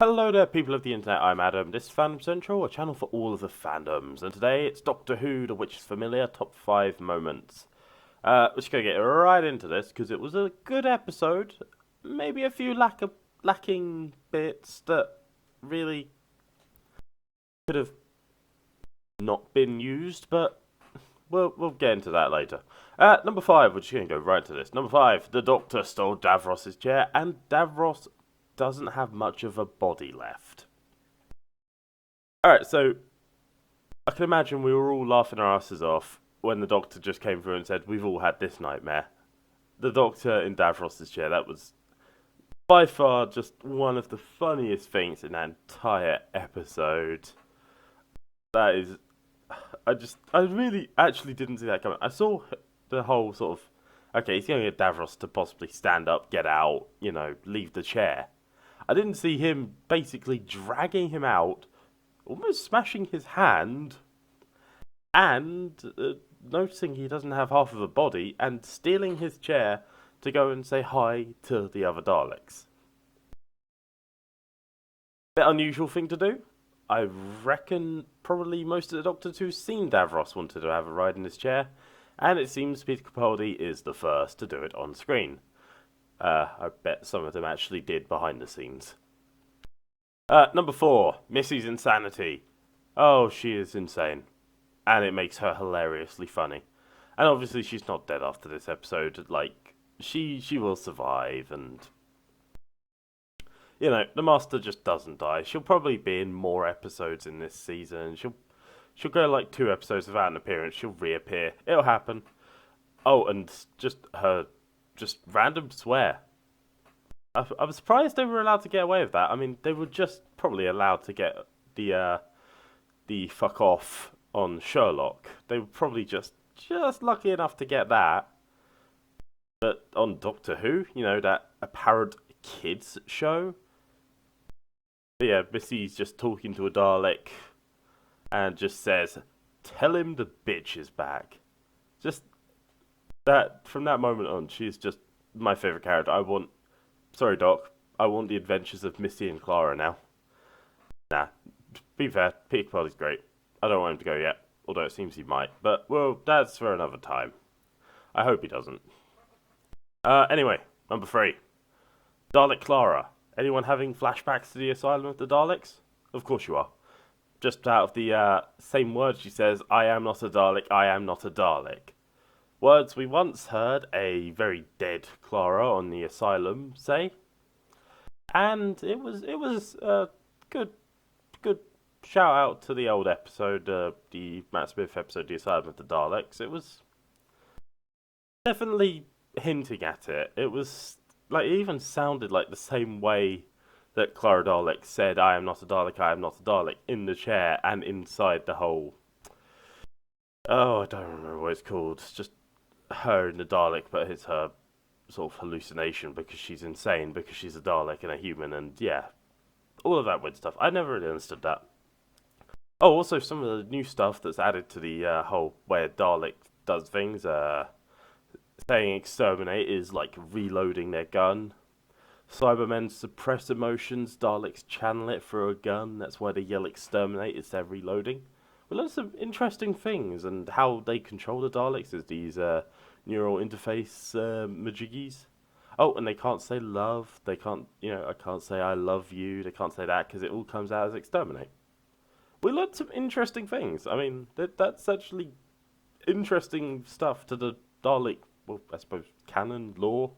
Hello there, people of the internet. I'm Adam. This is Fandom Central, a channel for all of the fandoms, and today it's Doctor Who, The Which is Familiar, Top 5 Moments. We're just gonna get right into this because it was a good episode. Maybe a few lacking bits that really could have not been used, but we'll get into that later. Number 5, we're just gonna go right to this. Number 5, the Doctor stole Davros's chair, and Davros doesn't have much of a body left. Alright, so I can imagine we were all laughing our asses off when the Doctor just came through and said, "We've all had this nightmare." The Doctor in Davros's chair, that was by far just one of the funniest things in that entire episode. That is. I really actually didn't see that coming. I saw the whole sort of, okay, he's going to get Davros to possibly stand up, get out, leave the chair. I didn't see him basically dragging him out, almost smashing his hand, and noticing he doesn't have half of a body, and stealing his chair to go and say hi to the other Daleks. Bit unusual thing to do. I reckon probably most of the Doctors who've seen Davros wanted to have a ride in his chair, and it seems Peter Capaldi is the first to do it on screen. I bet some of them actually did behind the scenes. Number 4, Missy's insanity. Oh, she is insane. And it makes her hilariously funny. And obviously she's not dead after this episode. Like, she will survive, and the Master just doesn't die. She'll probably be in more episodes in this season. She'll go like 2 episodes without an appearance. She'll reappear. It'll happen. Oh, and just her random swear. I'm surprised they were allowed to get away with that. I mean, they were just probably allowed to get the fuck off on Sherlock. They were probably just lucky enough to get that. But on Doctor Who, that apparent kids show. But yeah, Missy's just talking to a Dalek and just says, "Tell him the bitch is back." Just that, from that moment on, she's just my favourite character. Sorry, Doc. I want the adventures of Missy and Clara now. Nah, to be fair, Peter Capaldi's great. I don't want him to go yet, although it seems he might. But, well, that's for another time. I hope he doesn't. Anyway, number 3. Dalek Clara. Anyone having flashbacks to the Asylum of the Daleks? Of course you are. Just out of the same words she says, "I am not a Dalek, I am not a Dalek." Words we once heard a very dead Clara on the Asylum say, and it was a good shout out to the old episode, the Matt Smith episode, The Asylum of the Daleks. It was definitely hinting at it. It was like, it even sounded like the same way that Clara Dalek said, "I am not a Dalek, I am not a Dalek," in the chair and inside the whole. Oh, I don't remember what it's called. It's just her in the Dalek, but it's her sort of hallucination because she's insane, because she's a Dalek and a human, and yeah, all of that weird stuff. I never really understood that. Oh, also some of the new stuff that's added to the whole way a Dalek does things. Saying exterminate is like reloading their gun. Cybermen suppress emotions, Daleks channel it through a gun. That's why they yell exterminate, it's their reloading. We learned some interesting things, and how they control the Daleks is these neural interface majiggies. Oh, and they can't say love. They can't, I can't say I love you. They can't say that because it all comes out as exterminate. We learned some interesting things. I mean, that's actually interesting stuff to the Dalek, well, I suppose, canon, lore,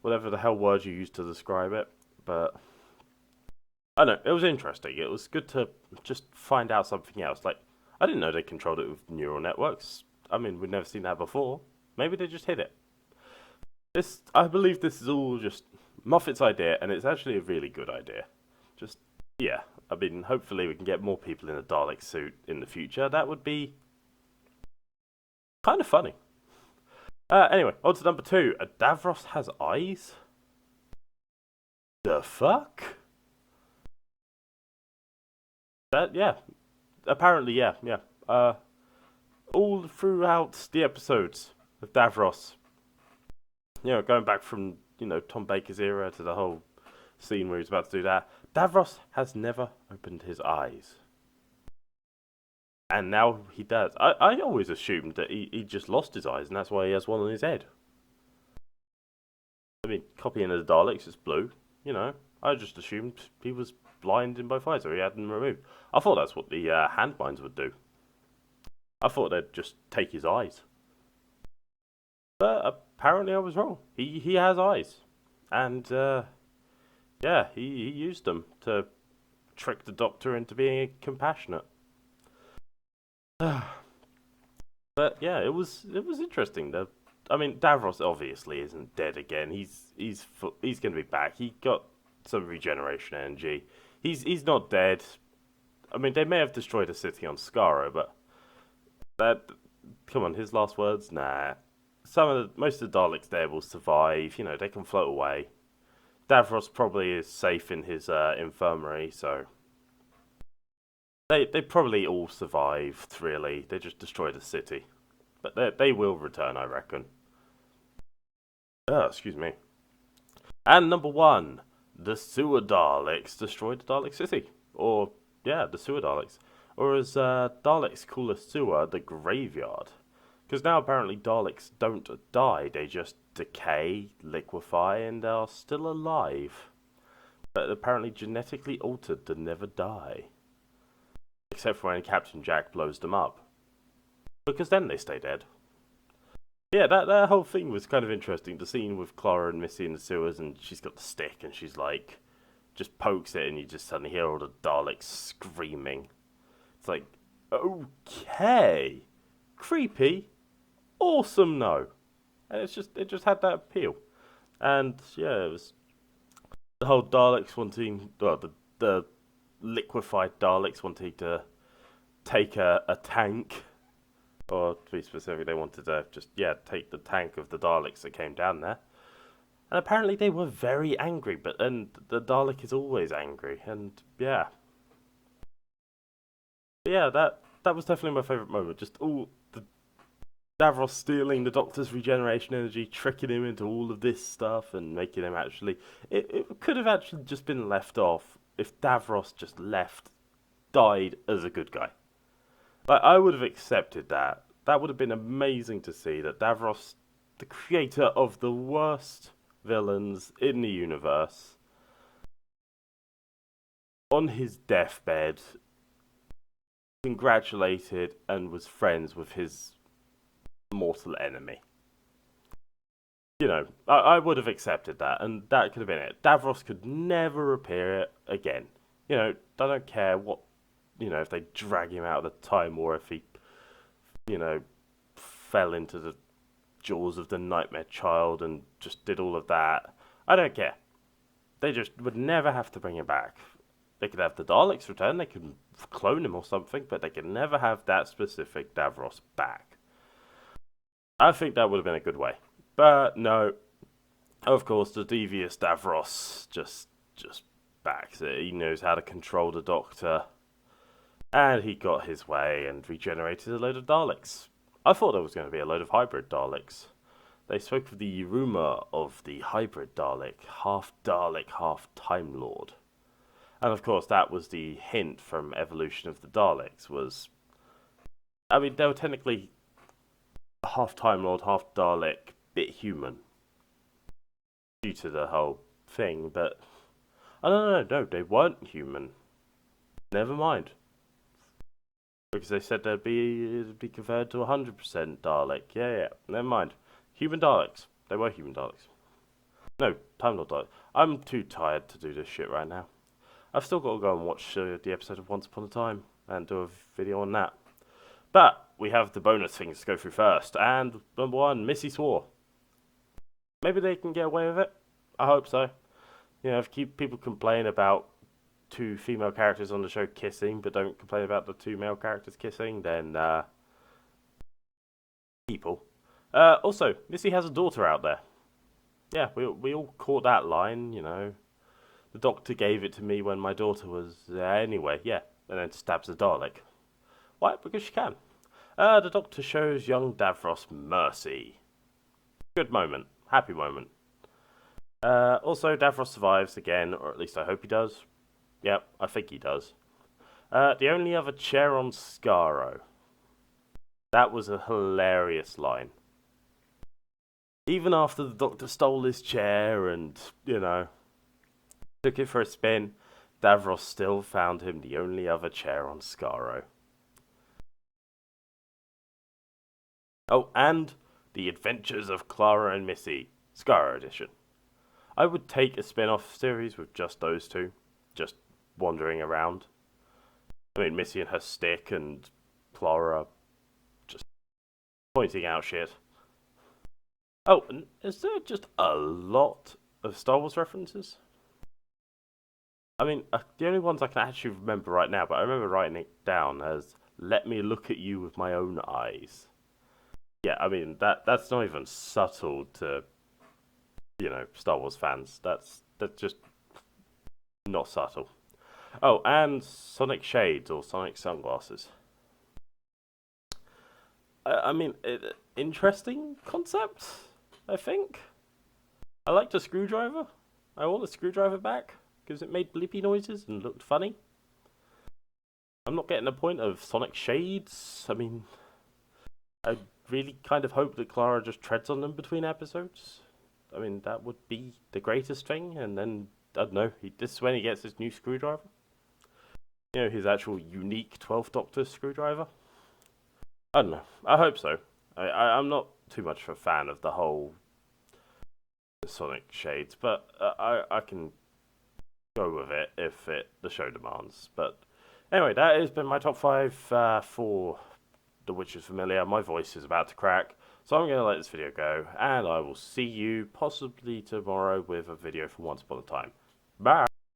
whatever the hell word you use to describe it. But I don't know, it was interesting. It was good to just find out something else. Like, I didn't know they controlled it with neural networks. I mean, we'd never seen that before. Maybe they just hid it. I believe this is all just Moffat's idea, and it's actually a really good idea. Just, yeah. I mean, hopefully we can get more people in a Dalek suit in the future. That would be kind of funny. Anyway, on to number 2. Davros has eyes? The fuck? Yeah. Apparently, yeah. All throughout the episodes of Davros. Going back from, Tom Baker's era to the whole scene where he's about to do that. Davros has never opened his eyes. And now he does. I always assumed that he just lost his eyes, and that's why he has one on his head. I mean, copying the Daleks is blue, you know. I just assumed he was blind in both eyes, or he had them removed. I thought that's what the Handbinds would do. I thought they'd just take his eyes. But apparently I was wrong. He has eyes. And, yeah, he used them to trick the Doctor into being compassionate. But yeah, it was interesting. I mean, Davros obviously isn't dead again. He's going to be back. He got some regeneration energy. He's not dead. I mean, they may have destroyed a city on Skaro, but that, come on, his last words, nah. Most of the Daleks there will survive. You know, they can float away. Davros probably is safe in his infirmary, so they probably all survived. Really, they just destroyed a city, but they will return, I reckon. Excuse me. And number one, the sewer Daleks destroyed the Dalek city, or yeah, the sewer Daleks, or as Daleks call a sewer, the graveyard. Because now apparently Daleks don't die, they just decay, liquefy, and are still alive. But apparently genetically altered to never die. Except for when Captain Jack blows them up. Because then they stay dead. Yeah, that whole thing was kind of interesting. The scene with Clara and Missy in the sewers, and she's got the stick, and she's like, just pokes it, and you just suddenly hear all the Daleks screaming. It's like, okay, creepy, awesome, no, and it just had that appeal, and yeah, it was the whole Daleks wanting, well, the liquefied Daleks wanting to take a tank. Or to be specific, they wanted to just, take the tank of the Daleks that came down there. And apparently they were very angry, and the Dalek is always angry, and yeah. But yeah, that was definitely my favourite moment. Just all the Davros stealing the Doctor's regeneration energy, tricking him into all of this stuff, and making him actually... It could have actually just been left off if Davros just died as a good guy. Like, I would have accepted that. That would have been amazing to see, that Davros, the creator of the worst villains in the universe, on his deathbed, congratulated and was friends with his mortal enemy. You know, I would have accepted that, and that could have been it. Davros could never appear again. You know, I don't care what, if they drag him out of the Time War, if he, fell into the jaws of the Nightmare Child and just did all of that. I don't care. They just would never have to bring him back. They could have the Daleks return, they could clone him or something, but they could never have that specific Davros back. I think that would have been a good way. But no, of course, the devious Davros just backs it. He knows how to control the Doctor. And he got his way and regenerated a load of Daleks. I thought there was going to be a load of hybrid Daleks. They spoke of the rumour of the hybrid Dalek, half Time Lord. And of course that was the hint from Evolution of the Daleks they were technically half Time Lord, half Dalek, bit human. Due to the whole thing, but... No, they weren't human. Never mind. Because they said it'd be converted to 100% Dalek. Yeah, never mind. Human Daleks. They were human Daleks. No, Time Lord Daleks. I'm too tired to do this shit right now. I've still got to go and watch the episode of Once Upon a Time and do a video on that. But we have the bonus things to go through first. And number one, Missy swore. Maybe they can get away with it. I hope so. If people complain about two female characters on the show kissing, but don't complain about the two male characters kissing, then people. Also, Missy has a daughter out there. Yeah, we all caught that line, The Doctor gave it to me when my daughter was anyway, yeah, and then stabs the Dalek. Why? Because she can. The Doctor shows young Davros mercy. Good moment. Happy moment. Also, Davros survives again, or at least I hope he does. Yep, I think he does. The only other chair on Skaro. That was a hilarious line. Even after the Doctor stole his chair and, took it for a spin, Davros still found him the only other chair on Skaro. Oh, and The Adventures of Clara and Missy, Skaro edition. I would take a spin-off series with just those two, just wandering around. I mean, Missy and her stick and Clara just pointing out shit. Oh, and is there just a lot of Star Wars references? I mean, the only ones I can actually remember right now, but I remember writing it down as "Let me look at you with my own eyes." Yeah, I mean that's not even subtle to Star Wars fans. That's just not subtle. Oh, and Sonic shades or Sonic sunglasses. I mean, interesting concept. I think. I liked a screwdriver. I want the screwdriver back because it made bleepy noises and looked funny. I'm not getting the point of Sonic shades. I mean, I really kind of hope that Clara just treads on them between episodes. I mean, that would be the greatest thing. And then, I don't know, this is when he gets his new screwdriver. His actual unique 12th Doctor screwdriver. I don't know. I hope so. I'm not too much of a fan of the whole Sonic shades, but I can go with it if the show demands. But anyway, that has been my top 5 for The Witch is Familiar. My voice is about to crack, so I'm going to let this video go, and I will see you possibly tomorrow with a video from Once Upon a Time. Bye!